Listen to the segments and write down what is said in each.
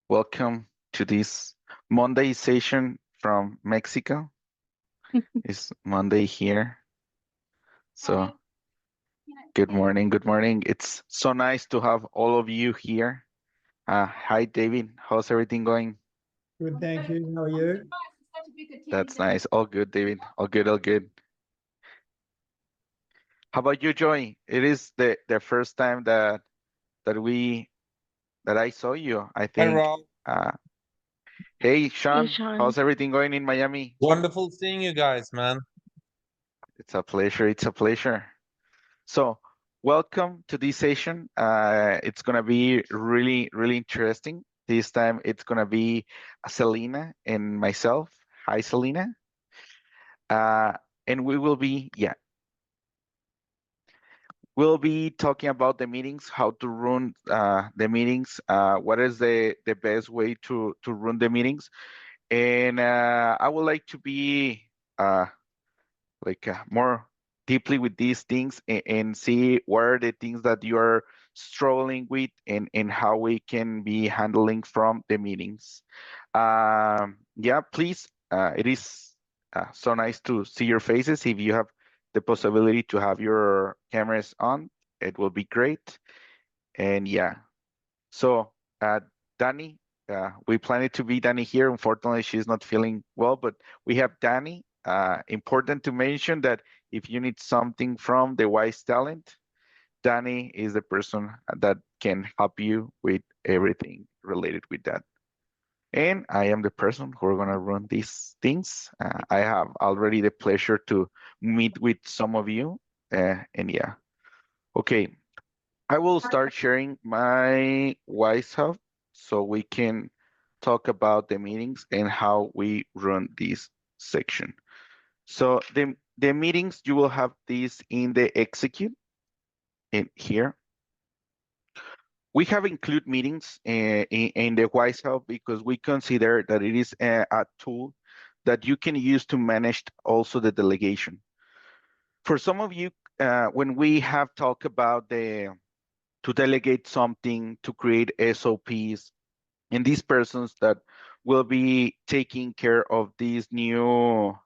Welcome to this Monday session from Mexico. It's Monday here. So good morning, good morning. It's so nice to have all of you here. Hi, David. How's everything going? Good, thank you. How are you? That's nice. All good, David. All good, all good. How about you, Joy? It is the first time that I saw you, I Hi, think. Rob. Hey, Sean. Sean. How's everything going in Miami? Wonderful seeing you guys, man. It's a pleasure. It's a pleasure. So welcome to this session. It's going to be really, really interesting. This time it's going to be Selena and myself. Hi, Selena. And we will be, we'll be talking about the meetings, how to run the meetings, what is the best way to run the meetings. And I would like to be more deeply with these things and see what are the things that you are struggling with and how we can be handling from the meetings. Yeah, please, it is so nice to see your faces. If you have the possibility to have your cameras on, it will be great. And yeah, so Danny, we planned to be Danny here. Unfortunately, she's not feeling well, but we have Danny. Important to mention that if you need something from the Wize talent, Danny is the person that can help you with everything related with that. And I am the person who are gonna run these things. I have already the pleasure to meet with some of you, and yeah. Okay, I will start sharing my Wize Hub so we can talk about the meetings and how we run this section. So the meetings, you will have this in the execute in here. We have include meetings in the Wize Hub because we consider that it is a tool that you can use to manage also the delegation. For some of you, when we have talked about to delegate something, to create SOPs, and these persons that will be taking care of these new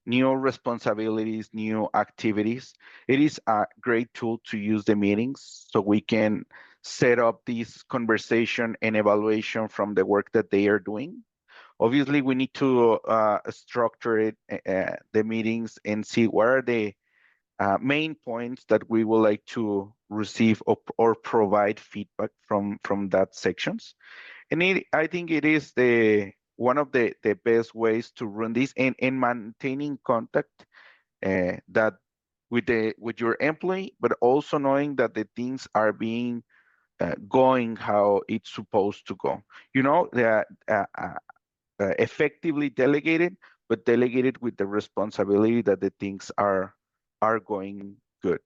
responsibilities, new activities. It is a great tool to use the meetings so we can set up this conversation and evaluation from the work that they are doing. Obviously, we need to structure it, the meetings, and see what are the main points that we would like to receive or provide feedback from that sections. And I think it is one of the best ways to run this and maintaining contact that with your employee, but also knowing that the things are being going how it's supposed to go. You know, that effectively delegated, but delegated with the responsibility that the things are going good.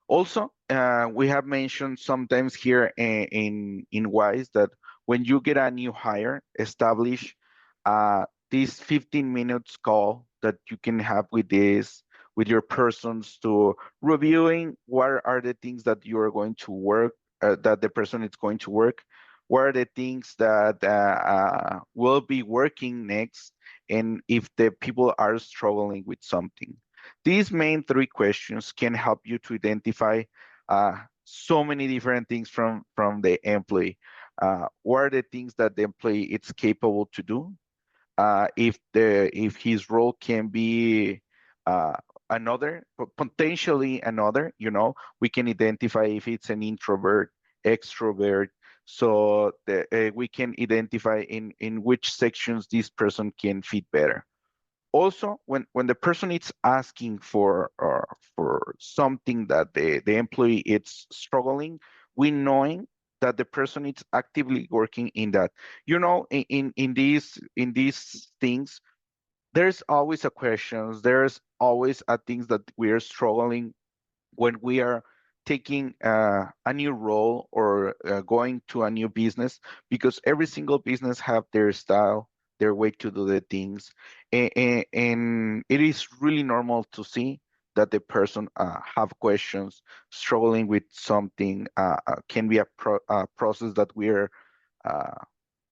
Also, we have mentioned sometimes here in Wize that when you get a new hire, establish this 15 minutes call that you can have with your persons to reviewing what are the things that you are going to work, that the person is going to work, what are the things that will be working next, and if the people are struggling with something. These main three questions can help you to identify so many different things from the employee. What are the things that the employee is capable to do? If his role can be potentially another, you know, we can identify if it's an introvert, extrovert, so we can identify in which sections this person can fit better. Also, when the person is asking for something that the employee is struggling, we knowing that the person is actively working in that. You know, in these things, there's always a questions. There's always a things that we are struggling when we are taking a new role or going to a new business, because every single business have their style, their way to do the things, and it is really normal to see that the person have questions, struggling with something, can be a process that we're uh,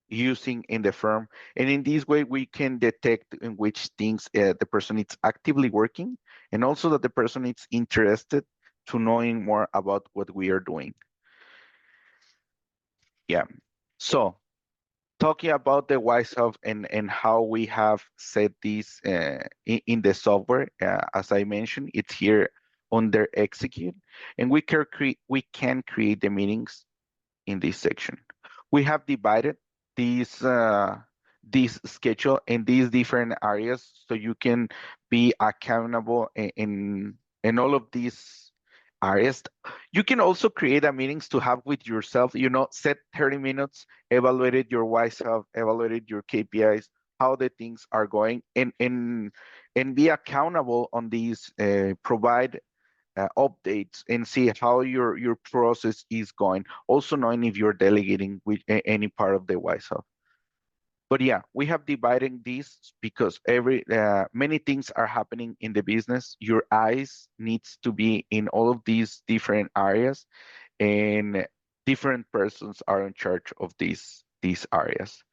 using in the firm. And in this way, we can detect in which things the person is actively working, and also that the person is interested to knowing more about what we are doing. Yeah. So talking about the Wize Hub and how we have set this in the software, as I mentioned, it's here under execute, and we can create the meetings in this section. We have divided this schedule in these different areas so you can be accountable in all of these areas. You can also create a meetings to have with yourself, set 30 minutes, evaluated your Wize Hub, evaluated your KPIs, how the things are going, and be accountable on these, provide updates and see how your process is going. Also knowing if you're delegating with any part of the Wize Hub. But yeah, we have dividing these because many things are happening in the business. Your eyes needs to be in all of these different areas, and different persons are in charge of these areas.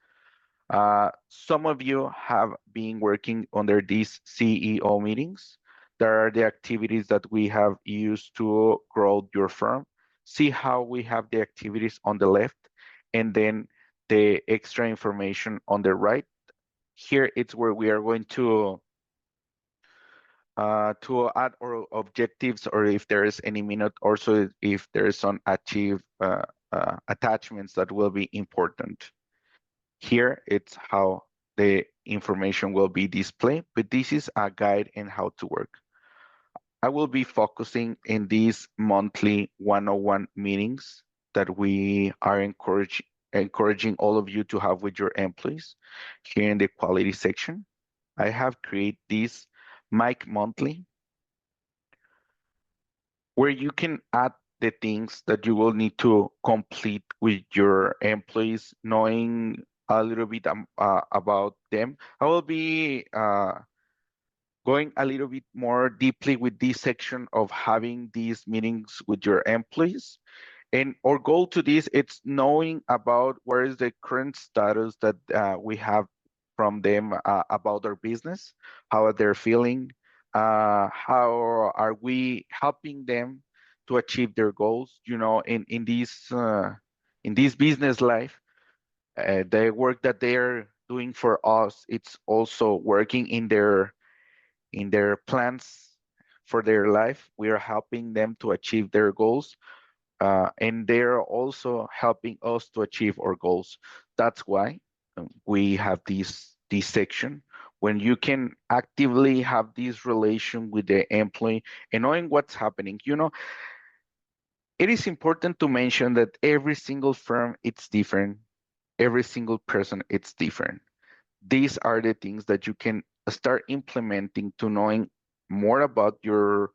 Some of you have been working under these CEO meetings. There are the activities that we have used to grow your firm. See how we have the activities on the left, and then the extra information on the right. Here it's where we are going to add our objectives, or if there is any minute, also if there is some attachments that will be important. Here, it's how the information will be displayed, but this is a guide in how to work. I will be focusing in these monthly 101 meetings that we are encouraging all of you to have with your employees. Here in the quality section, I have created this Mike Monthly, where you can add the things that you will need to complete with your employees, knowing a little bit about them. I will be going a little bit more deeply with this section of having these meetings with your employees. And our goal to this, it's knowing about where is the current status that we have from them about their business, how are they feeling, how are we helping them to achieve their goals. In this business life, the work that they're doing for us, it's also working in their plans for their life. We are helping them to achieve their goals, and they're also helping us to achieve our goals. That's why we have this section when you can actively have this relation with the employee and knowing what's happening. It is important to mention that every single firm it's different. Every single person it's different. These are the things that you can start implementing to knowing more about your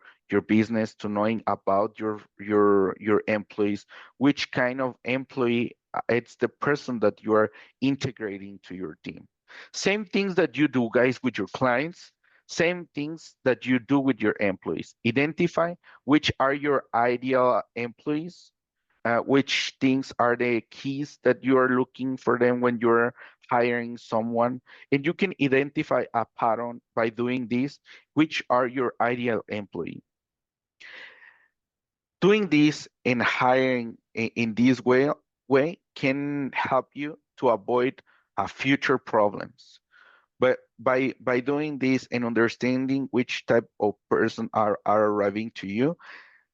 business, to knowing about your employees, which kind of employee it's the person that you are integrating to your team. Same things that you do, guys, with your clients, same things that you do with your employees. Identify which are your ideal employees, which things are the keys that you are looking for them when you're hiring someone, and you can identify a pattern by doing this, which are your ideal employee. Doing this and hiring in this way can help you to avoid future problems. But by doing this and understanding which type of person are arriving to you,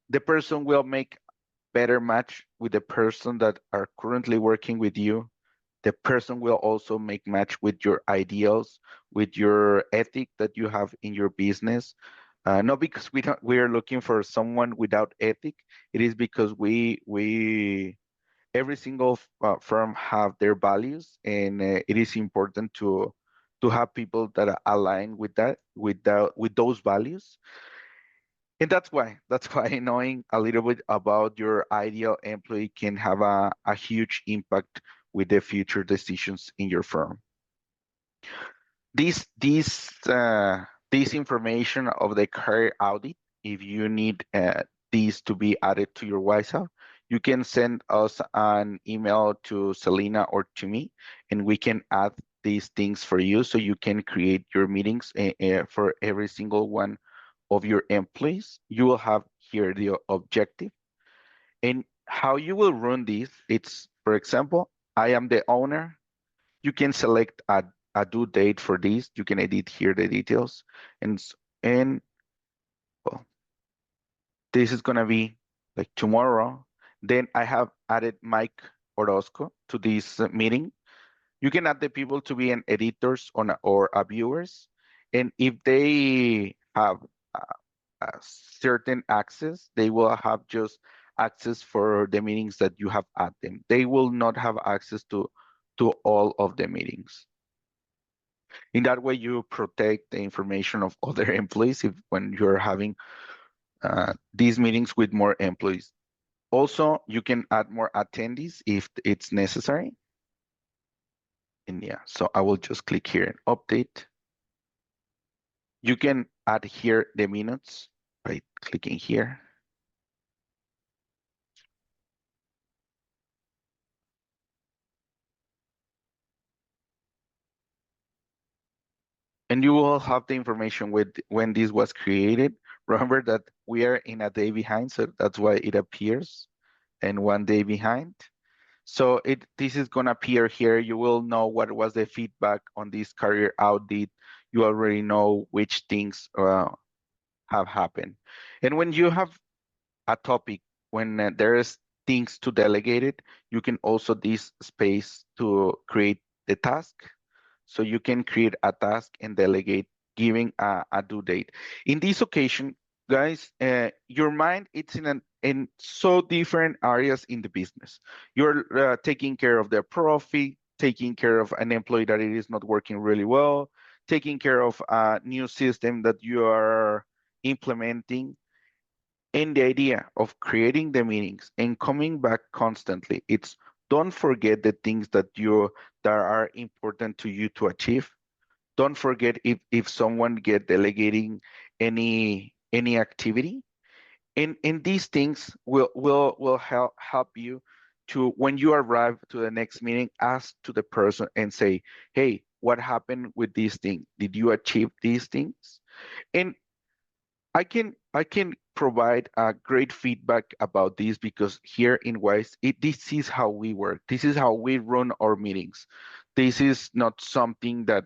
the person will make better match with the person that are currently working with you. The person will also make match with your ideals, with your ethic that you have in your business. Not because we are looking for someone without ethic. It is because we every single firm have their values, and it is important to have people that are aligned with those values. And that's why knowing a little bit about your ideal employee can have a huge impact with the future decisions in your firm. This information of the career audit, if you need these to be added to your WhatsApp, you can send us an email to Selena or to me, and we can add these things for you so you can create your meetings for every single one of your employees. You will have here the objective and how you will run this. It's, for example, I am the owner. You can select a due date for this. You can edit here the details. And well, this is gonna be like tomorrow. Then I have added Mike Orozco to this meeting. You can add the people to be an editors or a viewers. And if they have a certain access, they will have just access for the meetings that you have at them. They will not have access to all of the meetings. In that way, you protect the information of other employees when you're having these meetings with more employees. Also, you can add more attendees if it's necessary. And yeah, so I will just click here and update. You can add here the minutes by clicking here. And you will have the information with when this was created. Remember that we are in a day behind, so that's why it appears, and 1 day behind. So this is gonna appear here. You will know what was the feedback on this career audit. You already know which things have happened. And when you have a topic, when there's things to delegate it, you can also this space to create the task. So you can create a task and delegate giving a due date. In this occasion, guys, your mind it's in so different areas in the business. You're taking care of their profit, taking care of an employee that it is not working really well, taking care of a new system that you are implementing. And the idea of creating the meetings and coming back constantly, it's don't forget the things that are important to you to achieve. Don't forget if someone get delegating any activity. And these things will help you to when you arrive to the next meeting, ask to the person and say, hey, what happened with this thing? Did you achieve these things? And I can provide a great feedback about this because here in Wize, this is how we work. This is how we run our meetings. This is not something that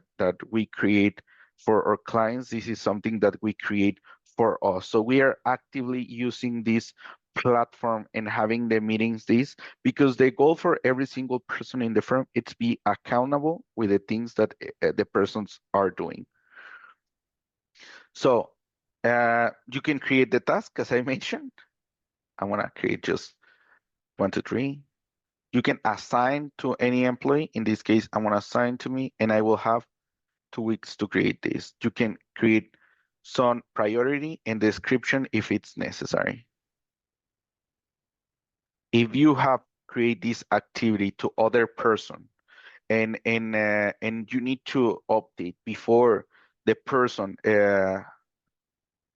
we create for our clients. This is something that we create for us. So we are actively using this platform and having the meetings this because the goal for every single person in the firm is be accountable with the things that the persons are doing. So you can create the task as I mentioned. I want to create just 1, 2, 3. You can assign to any employee. In this case, I want to assign to me, and I will have 2 weeks to create this. You can create some priority and description if it's necessary. If you have create this activity to other person and you need to update before the person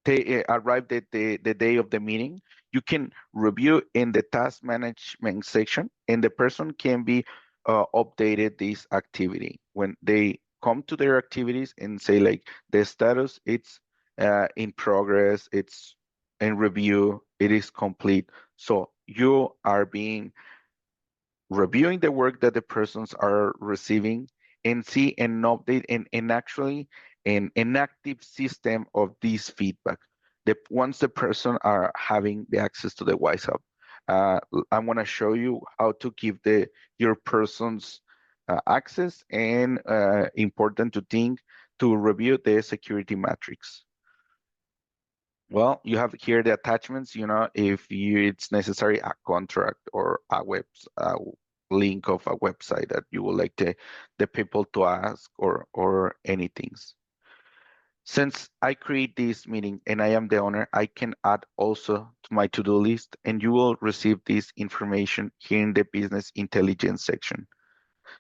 they arrived at the day of the meeting, you can review in the task management section and the person can be updated this activity. When they come to their activities and say like the status, it's in progress, it's in review, it is complete. So you are being reviewing the work that the persons are receiving and see an update and actually an active system of this feedback. Once the person are having the access to the Wize Hub, I want to show you how to give your persons access and important to think to review the security matrix. Well, you have here the attachments, if it's necessary, a contract or a link of a website that you would like the people to ask or anything. Since I create this meeting and I am the owner, I can add also to my to-do list and you will receive this information here in the business intelligence section.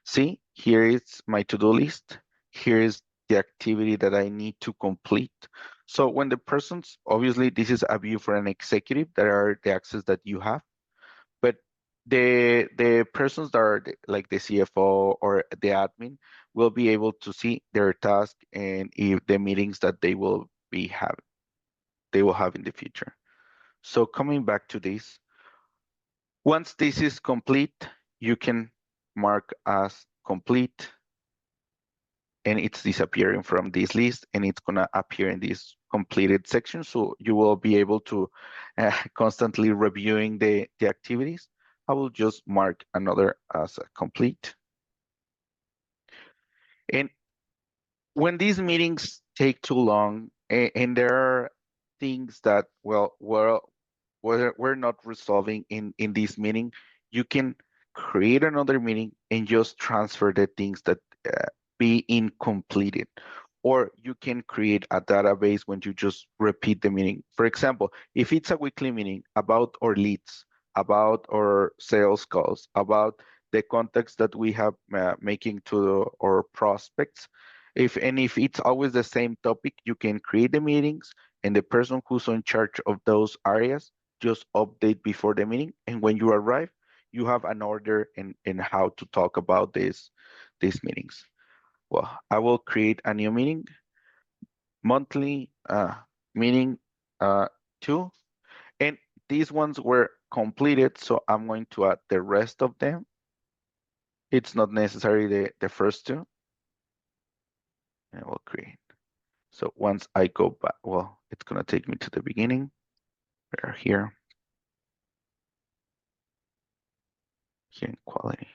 See, here is my to-do list. Here's the activity that I need to complete. So when the person's, obviously this is a view for an executive, that are the access that you have, but the persons that are like the CFO or the admin will be able to see their task and if the meetings that they will have in the future. So coming back to this, once this is complete, you can mark as complete, and it's disappearing from this list, and it's gonna appear in this completed section. So you will be able to constantly reviewing the activities. I will just mark another as a complete. And when these meetings take too long and there are things that, we're not resolving in this meeting, you can create another meeting and just transfer the things that be incompleted. Or you can create a database when you just repeat the meeting. For example, if it's a weekly meeting about our leads, about our sales calls, about the contacts that we have making to our prospects, if it's always the same topic, you can create the meetings and the person who's in charge of those areas just update before the meeting. And when you arrive, you have an order in how to talk about these meetings. Well, I will create a new meeting, monthly meeting 2, and these ones were completed, so I'm going to add the rest of them. It's not necessary the first 2, and we'll create. So once I go back, well, it's gonna take me to the beginning. We're here in quality.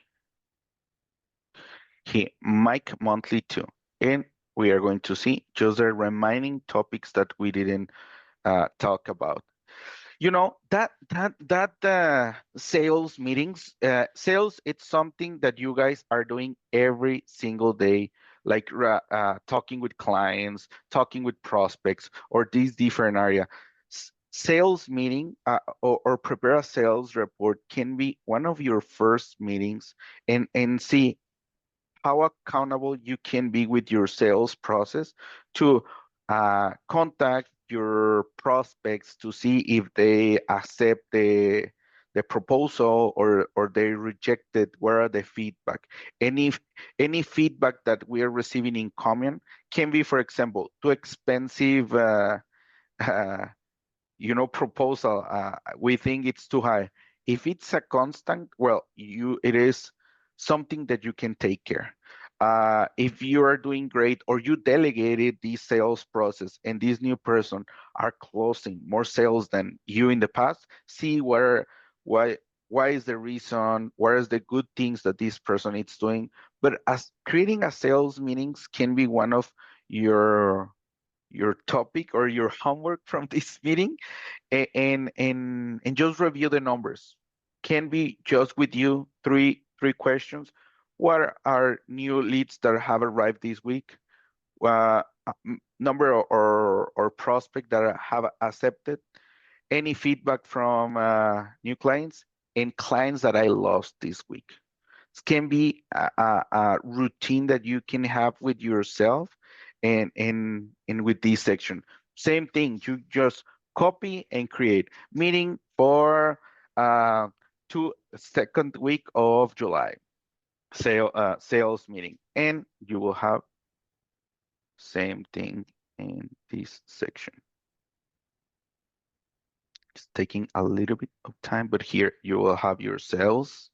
Here, Mike monthly 2, and we are going to see just the remaining topics that we didn't talk about. You know, that sales meetings, sales, it's something that you guys are doing every single day, like talking with clients, talking with prospects, or these different area. Sales meeting or prepare a sales report can be one of your first meetings, and see how accountable you can be with your sales process to contact your prospects to see if they accept the proposal or they reject it. Where are the feedback? Any feedback that we are receiving in common can be, for example, too expensive uh, proposal. We think it's too high. If it's a constant, well, it is something that you can take care. If you are doing great or you delegated this sales process and this new person are closing more sales than you in the past, see why is the reason, what is the good things that this person is doing. But as creating a sales meetings can be one of your topic or your homework from this meeting, and just review the numbers. Can be just with you three questions. What are new leads that have arrived this week? Number or prospect that have accepted. Any feedback from new clients and clients that I lost this week. It can be a routine that you can have with yourself and with this section. Same thing, you just copy and create. Meeting for second week of July, sales meeting, and you will have same thing in this section. It's taking a little bit of time, but here you will have your sales.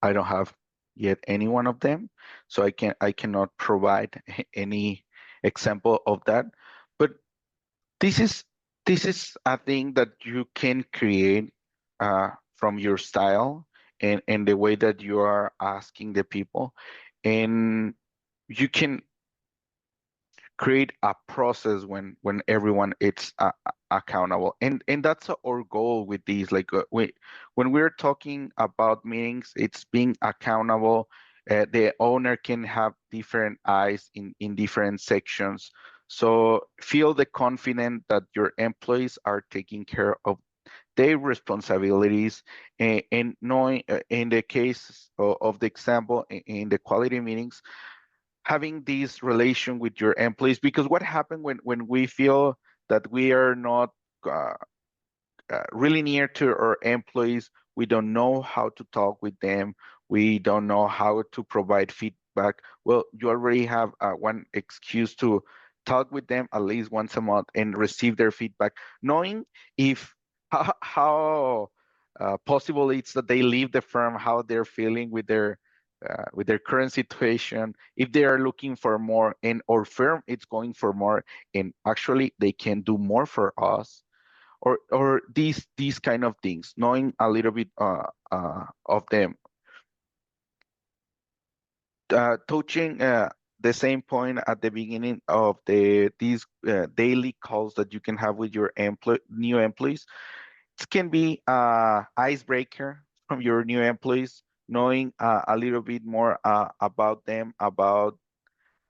I don't have yet any one of them, so I cannot provide any example of that. But this is a thing that you can create from your style and the way that you are asking the people, and you can create a process when everyone is accountable, and that's our goal with these. Like when we're talking about meetings, it's being accountable. The owner can have different eyes in different sections, so feel the confident that your employees are taking care of their responsibilities, and knowing, in the case of the example in the quality meetings, having this relation with your employees, because what happens when we feel that we are not uh, really near to our employees, we don't know how to talk with them, we don't know how to provide feedback. Well, you already have one excuse to talk with them at least once a month and receive their feedback, knowing if how possible it's that they leave the firm, how they're feeling with their current situation, if they are looking for more, and our firm it's going for more, and actually they can do more for us, or these kind of things, knowing a little bit of them. Touching the same point at the beginning of these daily calls that you can have with your new employees, it can be icebreaker from your new employees, knowing a little bit more about them, about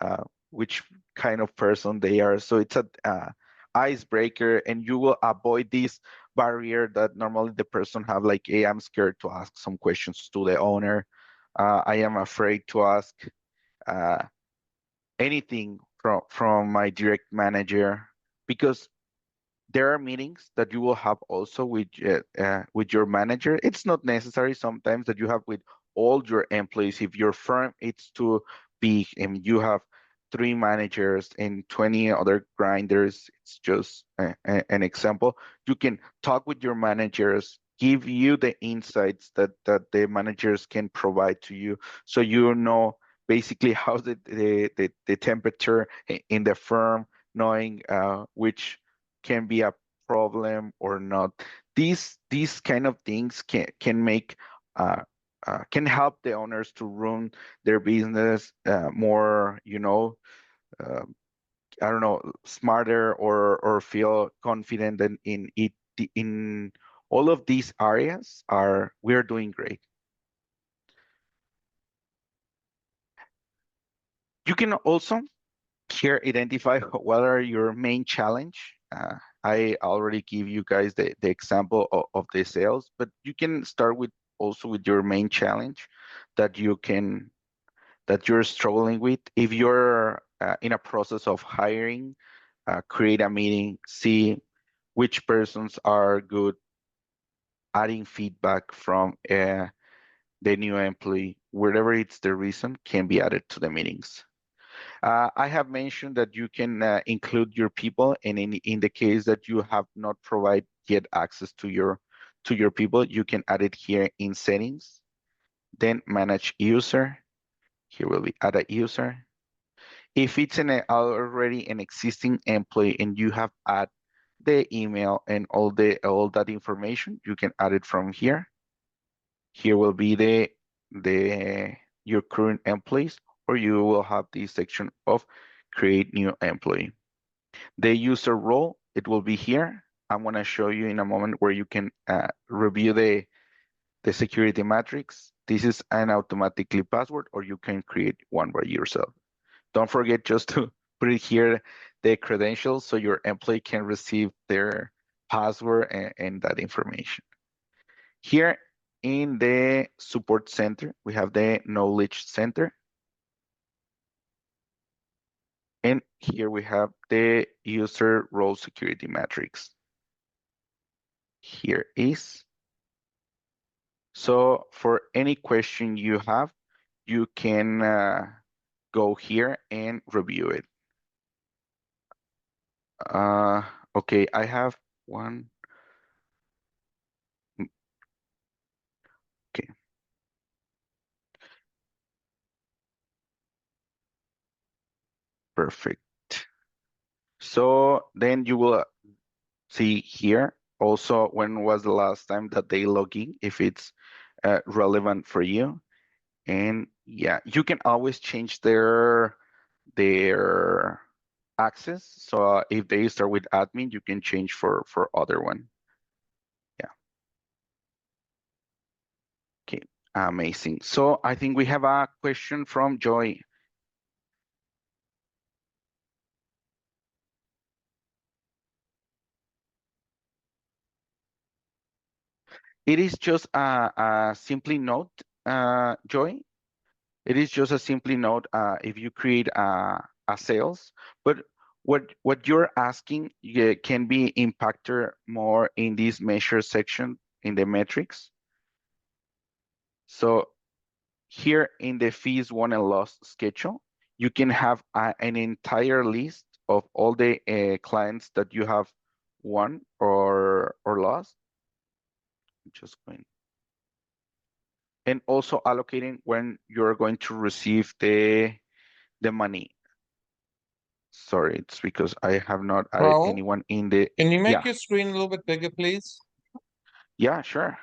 uh, which kind of person they are. So it's a icebreaker, and you will avoid this barrier that normally the person have, like, hey, I'm scared to ask some questions to the owner. I am afraid to ask uh, anything from my direct manager, because there are meetings that you will have also with your manager. It's not necessary sometimes that you have with all your employees. If your firm it's too big and you have 3 managers and 20 other grinders, it's just an example. You can talk with your managers, give you the insights that the managers can provide to you, so you know basically how's the temperature in the firm, knowing which can be a problem or not. These kind of things can make can help the owners to run their business more, uh, I don't know, smarter, or feel confident in it. In all of these areas, we're doing great. You can also here identify what are your main challenge. I already give you guys the example of the sales, but you can start with also with your main challenge that you're struggling with. If you're in a process of hiring, create a meeting, see which persons are good adding feedback from the new employee, wherever it's the reason, can be added to the meetings. I have mentioned that you can include your people, and in the case that you have not provided yet access to your people, you can add it here in settings, then manage user. Here will be add a user. If it's already an existing employee and you have add the email and all that information, you can add it from here. Here will be the your current employees, or you will have this section of create new employee. The user role, it will be here. I'm gonna show you in a moment where you can review the security matrix. This is an automatically password, or you can create one by yourself. Don't forget just to put it here, the credentials, so your employee can receive their password and that information. Here in the support center, we have the knowledge center. And here we have the user role security matrix. Here is. So for any question you have, you can go here and review it. Okay, I have one. Okay. Perfect. So then you will see here also when was the last time that they log in, if it's relevant for you. And yeah, you can always change their access. So if they start with admin, you can change for other one. Yeah. Okay, amazing. So I think we have a question from Joy. It is just a simply note, Joy. It is just a simply note if you create a sales, but what you're asking can be impacted more in this measure section in the metrics. So here in the fees won and lost schedule, you can have an entire list of all the clients that you have won or lost. I'm just going. And also allocating when you're going to receive the money. Sorry, it's because I have not added Raul, anyone in the, can you make yeah, your screen a little bit bigger, please? yeah, sure.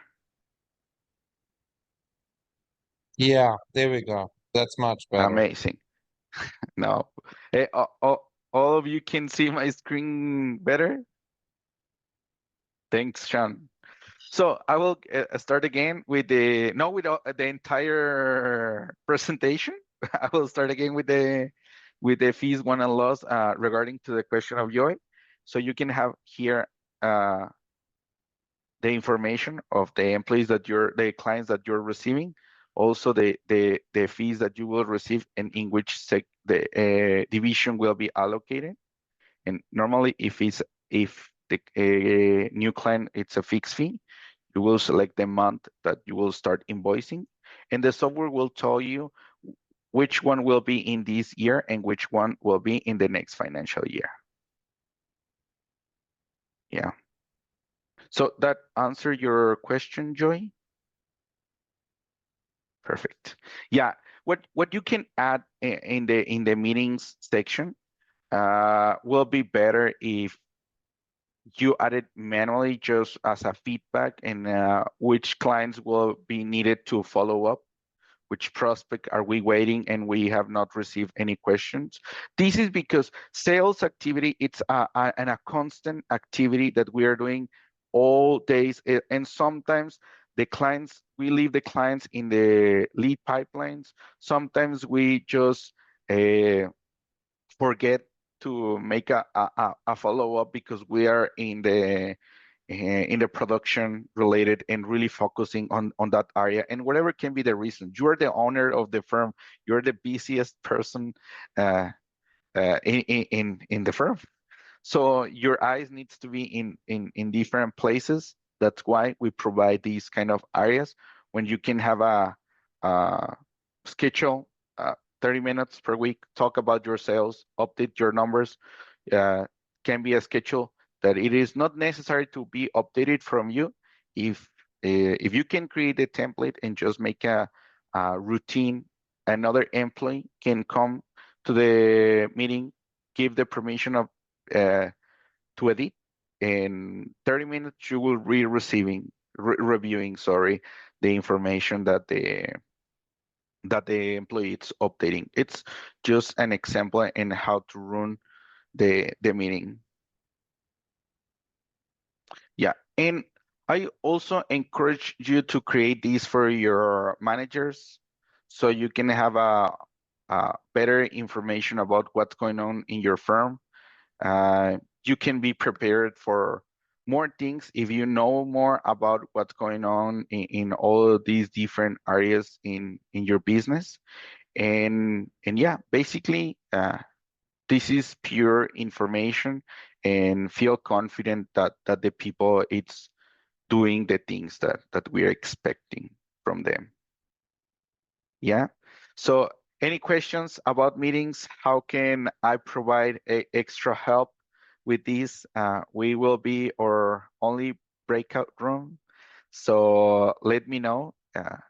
Yeah, there we go. That's much better. Amazing. No, hey, all of you can see my screen better? Thanks, Sean. So I will start again with the, no, with the entire presentation. I will start again with the fees won and lost regarding to the question of Joy. So you can have here the information of the employees that the clients that you're receiving, also the fees that you will receive and in which the division will be allocated. And normally if the new client, it's a fixed fee, you will select the month that you will start invoicing, and the software will tell you which one will be in this year and which one will be in the next financial year. Yeah. So that answer your question, Joy? Perfect. Yeah. What you can add in the meetings section will be better if you add it manually just as a feedback and which clients will be needed to follow up, which prospect are we waiting and we have not received any questions. This is because sales activity, it's a constant activity that we are doing all days. And sometimes the clients, we leave the clients in the lead pipelines. Sometimes we just forget to make a follow-up because we are in the production related and really focusing on that area, and whatever can be the reason. You're the owner of the firm, you're the busiest person in the firm, so your eyes needs to be in different places. That's why we provide these kind of areas when you can have a schedule 30 minutes per week, talk about your sales, update your numbers. uh, can be a schedule that it is not necessary to be updated from you. If you can create a template and just make a routine, another employee can come to the meeting, give the permission of to edit. In 30 minutes, you will be reviewing, sorry, the information that the employee is updating. It's just an example in how to run the meeting. Yeah, and I also encourage you to create these for your managers so you can have a better information about what's going on in your firm. You can be prepared for more things if you know more about what's going on in all of these different areas in your business. And yeah, basically, this is pure information, and feel confident that the people it's doing the things that we're expecting from them. Yeah. So any questions about meetings? How can I provide extra help with this? We will be our only breakout room. So let me know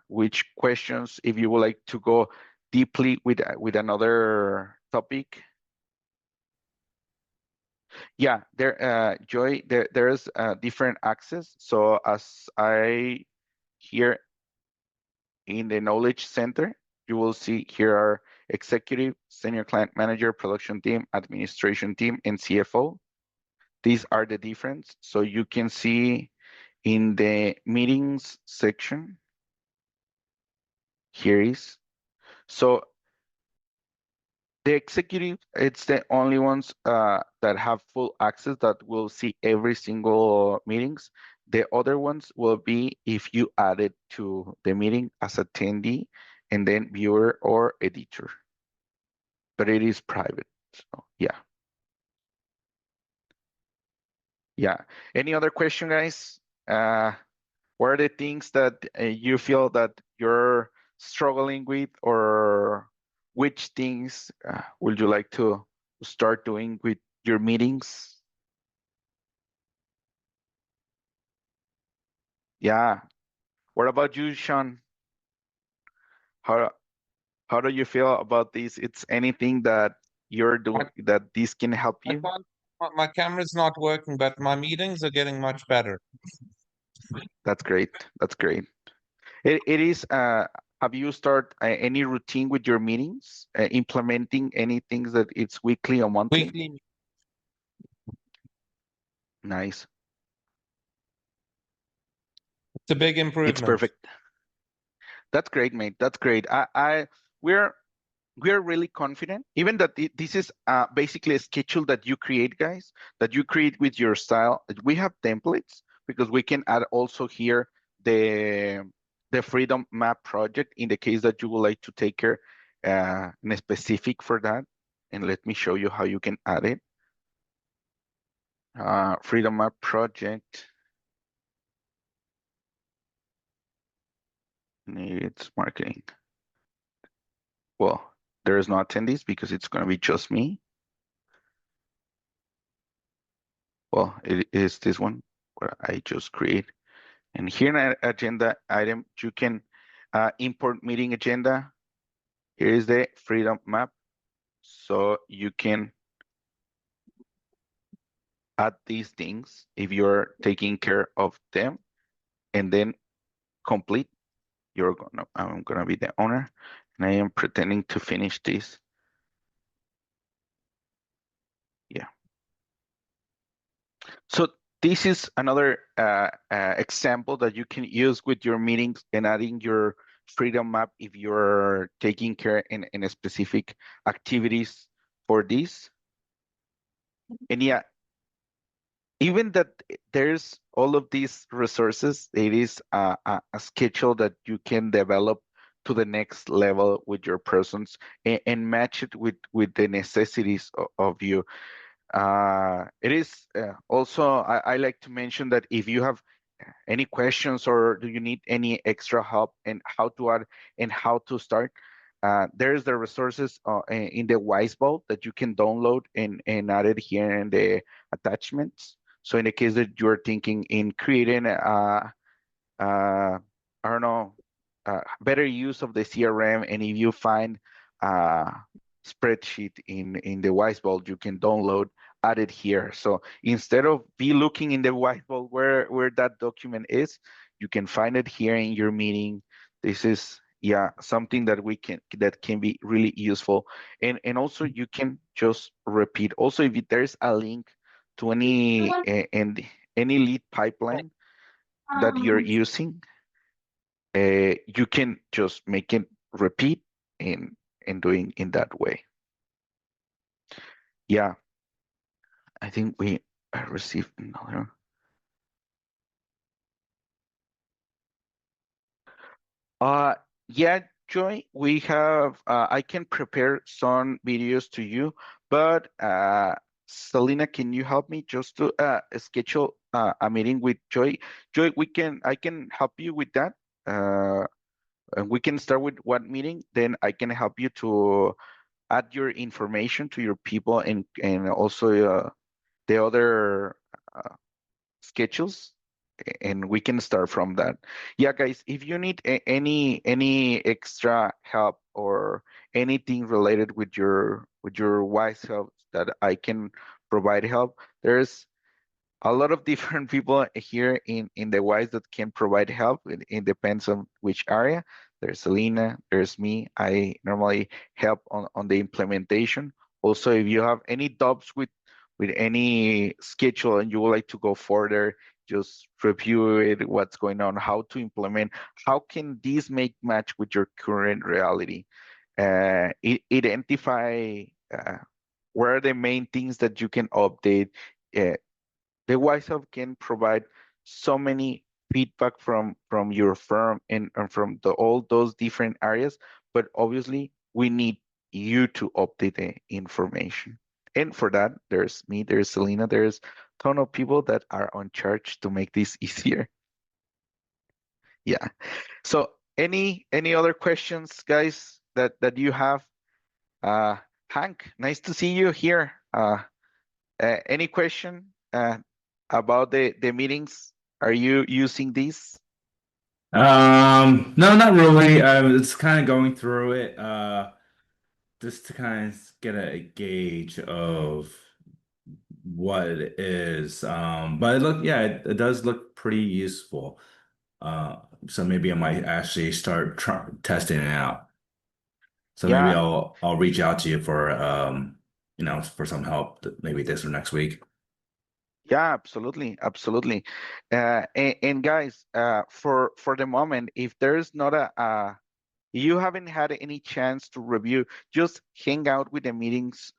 which questions, if you would like to go deeply with another topic. Yeah, Joy, there's different access. So as I here in the Knowledge Center, you will see here are executive, senior client manager, production team, administration team, and CFO. These are the difference. So you can see in the meetings section, here is. So the executive, it's the only ones that have full access that will see every single meetings. The other ones will be if you add it to the meeting as attendee and then viewer or editor. But it is private. So yeah. Yeah. Any other question, guys? What are the things that you feel that you're struggling with, or which things would you like to start doing with your meetings? Yeah. What about you, Sean? How how do you feel about this? It's anything that you're doing that this can help I you? can't, my camera's not working, but my meetings are getting much better. That's great. That's great. It is. Have you start any routine with your meetings? Implementing any things that it's weekly or monthly? Weekly, Nice. it's a big It's improvement. perfect. That's great, mate. That's great. We're we're really confident, even that this is basically a schedule that you create, guys, that you create with your style. We have templates because we can add also here the freedom map project in the case that you would like to take care in a specific for that. And let me show you how you can add it. Freedom map project. It's marketing. Well, there is no attendees because it's going to be just me. Well, it is this one where I just create. And here in an agenda item, you can import meeting agenda. Here is the freedom map. So you can add these things if you're taking care of them, and then complete. I'm gonna be the owner, and I am pretending to finish this. Yeah. So this is another example that you can use with your meetings and adding your freedom map if you're taking care in a specific activities for this. And yeah, even that there's all of these resources, it is a schedule that you can develop to the next level with your persons and match it with the necessities of you. It is also, I like to mention that if you have any questions or do you need any extra help and how to add and how to start, there's the resources in the Wize vault that you can download and add it here in the attachments. So in the case that you're thinking in creating I don't know, better use of the CRM, and if you find a spreadsheet in the Whiteboard, you can download, add it here. So instead of be looking in the Whiteboard where that document is, you can find it here in your meeting. This is something that that can be really useful, and also you can just repeat. Also, if there's a link to and any lead pipeline that you're using, you can just make it repeat and doing in that way. Yeah, I think we received another. Yeah, Joy, we have, I can prepare some videos to you, but Selena, can you help me just to schedule a meeting with Joy? Joy, I can help you with that. And we can start with one meeting, then I can help you to add your information to your people and also the other schedules, and we can start from that. Yeah, guys, if you need any extra help or anything related with your Wise help that I can provide help, there's a lot of different people here in the Wize that can provide help. It depends on which area. There's Selena, there's me. I normally help on the implementation. Also, if you have any doubts with any schedule and you would like to go further, just review it, what's going on, how to implement, how can this make match with your current reality. Identify where are the main things that you can update. Uh, the Wise Hub can provide so many feedback from your firm and from all those different areas, but obviously we need you to update the information. And for that, there's me, there's Selena, there's a ton of people that are on charge to make this easier. Yeah. So any other questions, guys, that you have? Hank, nice to see you here. Any question about the meetings? Are you using these? No, not really. It's kind of going through it, just to kind of get a gauge of what it is. But yeah, it does look pretty useful. So maybe I might actually start testing it out. So maybe Yeah, I'll reach out to you for for some help, maybe this or next week. yeah, absolutely, absolutely. And guys, for the moment, if there's not you haven't had any chance to review, just hang out with the meetings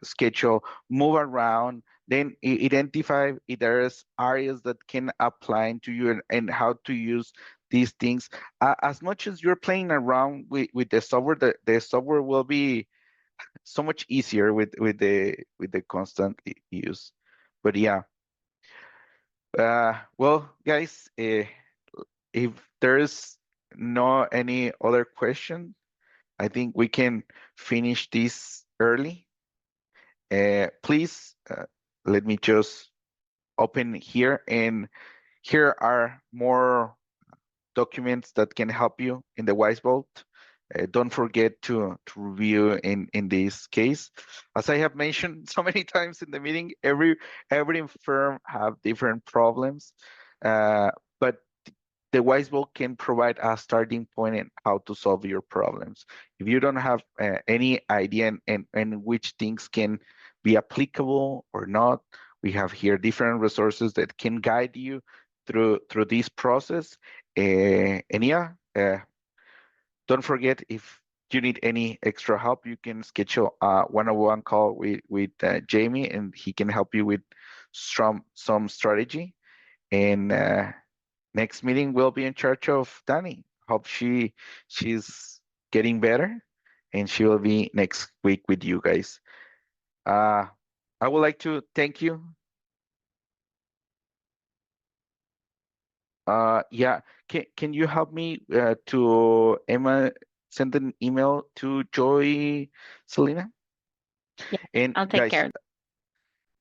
schedule, move around, then identify if there's areas that can apply to you and how to use these things. As much as you're playing around with the software, the software will be so much easier with the constant use. But yeah, well, guys, if there's no any other question, I think we can finish this early. Please let me just open here, and here are more documents that can help you in the Wize Vault. Don't forget to review in this case. As I have mentioned so many times in the meeting, every firm have different problems, but the Wize Vault can provide a starting point in how to solve your problems. If you don't have any idea and which things can be applicable or not, we have here different resources that can guide you through this process. And yeah, don't forget, if you need any extra help, you can schedule a one-on-one call with Jamie, and he can help you with some strategy. And next meeting will be in charge of Danny. Hope she's getting better, and she will be next week with you guys. I would like to thank you. Yeah, can you help me to Emma send an email to Joy, Selena? Yeah, And I'll take guys, care.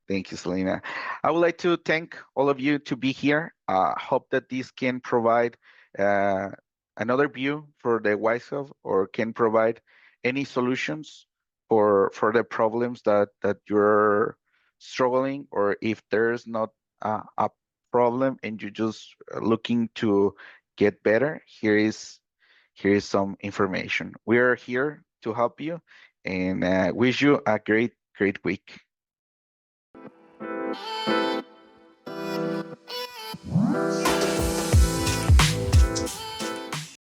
thank you, Selena. I would like to thank all of you to be here. Hope that this can provide uh, another view for the Wisehealth, or can provide any solutions for the problems that you're struggling, or if there's not a problem and you're just looking to get better, here is some information. We are here to help you, and wish you a great week.